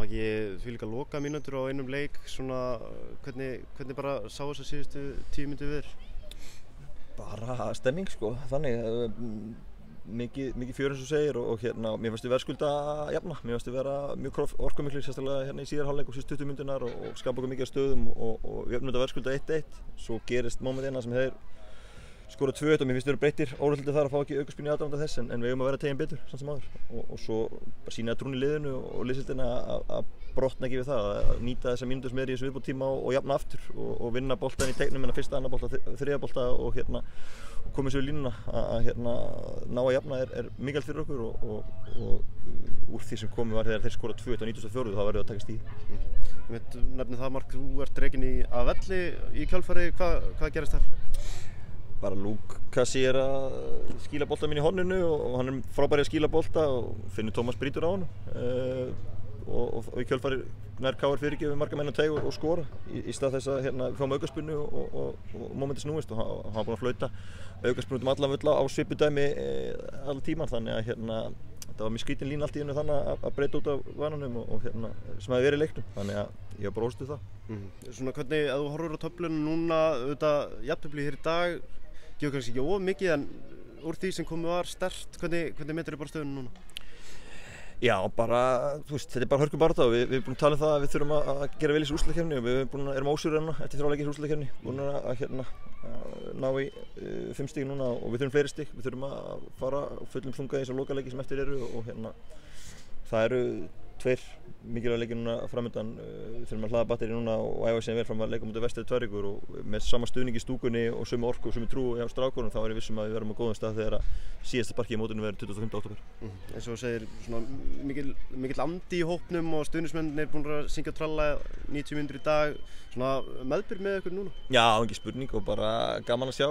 var ekki þvílíka lokamínútur á einum leik, svona hvernig bara sá þessar síðustu 10 mínútur við? Bara stemming sko, þannig mikið fjör eins og segir og mér fannst við verðskulda að jafna, mér fannst við vera mjög orkumiklir sérstaklega í síðari hálfleik og síðustu 20 mínúturnar og skapa okkur mikið af stöðum og við jöfnum þetta verðskulda 1-1, svo gerist mómentið sem þeir skora 2-1 og mér finnst við vera breyttir óræðslega þar að fá ekki aukaspinn í aðdraganda þess en við eigum að vera tegin betur samt sem áður og svo bara sýna trún í liðinu og liðsheildina að brotna ekki við það að nýta þessa mínútur sem er í þessu viðbótartíma og jafna aftur og vinna boltann í teignum en að fyrsta, annar bolta, þriðja bolta og koma sér í línuna að ná að jafna er mikilvægt fyrir okkur og úr því sem komið var þegar þeir skora 2 á 94 þá verður það að taka stíð. Nefnir það Mark, þú ert rekinn af velli í kjölfarið, hvað gerist þar? Bara Lukasi er að skýla bolta minn í horninu og hann er frábær í að skýla bolta og Finnur Tómas brýtur á honum og í kjölfarið nær KR fyrirgefið marga menn að teig og skora í stað þess að við fáum aukaspinnu og mómentið snúist og hann var búinn að flauta aukaspinnu um allan völl á svipudæmi allan tíman þannig að þetta var mjög skrítin lína allt í hennu þannig að breyta út af vananum og sem hefði verið í leiknum þannig að ég var bara óstuð það. Svona hvernig, ef þú horfir á töflunum núna, auðvitað jafntefli hér í dag gefur kannski ekki of mikið en úr því sem komið var sterkt, hvernig metur þið bara stöðuna núna? Já, bara, þú veist, þetta er bara hörkubaráttu og við erum búin að tala um það að við þurfum að gera vel í þessu úrslitakeppni og við erum ósýrir enn eftir 3 leiki í þessu úrslitakeppni, búin að ná í 5 stig núna og við þurfum fleiri stig, við þurfum að fara fullum þunga í þessar lokaleiki sem eftir eru og það eru 2 mikilvæga leikir núna framöndan, við þurfum að hlaða batterið núna og æfa sig vel fram að leika mútið Vestri 2 vikur og með sama stuðning í stúkunni og sömu orku og sömu trú hjá strákunum þá er ég vissum að við verðum á góðum stað þegar síðasta parkið í mótinu verður 25. október. Eins og þú segir, svona mikill andi í hópnum og stuðningsmennirnir er búin að syngja og tralla 90 mínútur í dag, svona meðbyr með ykkur núna? Já, engin spurning og bara gaman að sjá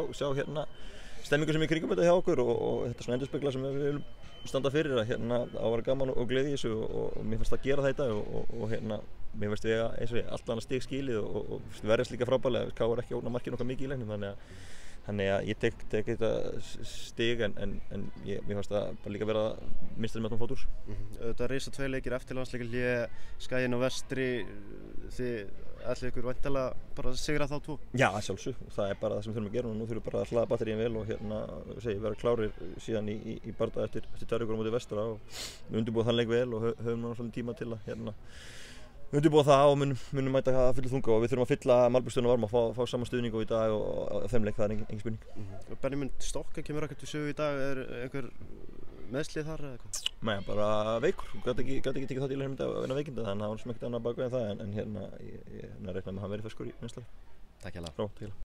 stemmingu sem er í kringum þetta hjá okkur og þetta svona endurspegla sem við viljum standa fyrir að að vera gaman og gleði í þessu og mér finnst að gera þetta og mér finnst við eins og allt annað stig skilið og verðast líka frábærlega, KR ekki ógna markinu okkar mikið í leiknum þannig að ég tek þetta stig en mér finnst það bara líka vera minnstaði með að fót úr. Þetta reysa 2 leikir eftir landsleikjahlé, Skaginn og Vestri, þið ætlið ykkur væntanlega bara að sigra þá 2? Já, sjálfsög, það er bara það sem við þurfum að gera og nú þurfum við bara að hlaða batteríin vel og vera klárir síðan í bardaga eftir 2 vikur á móti Vestra og við undirbúum þann leik vel og höfum náttúrulega svolítið tíma til að undirbúa það og munum mæta að fylla þunga og við þurfum að fylla Malbyggstöðuna varma og fá sama stuðning og í dag og þeim leik, það er engin spurning. Benjamin Stokka kemur ekkert við sögu í dag, er einhver meðslið þar eða eitthvað? Nei, bara veikur, gat ekki tekið þátt í leiknum að vinna veikinda þannig að það var sem ekkert annað bak við en það en ég reikna með að hann verið ferskur í vinnsla. Takk hérlega.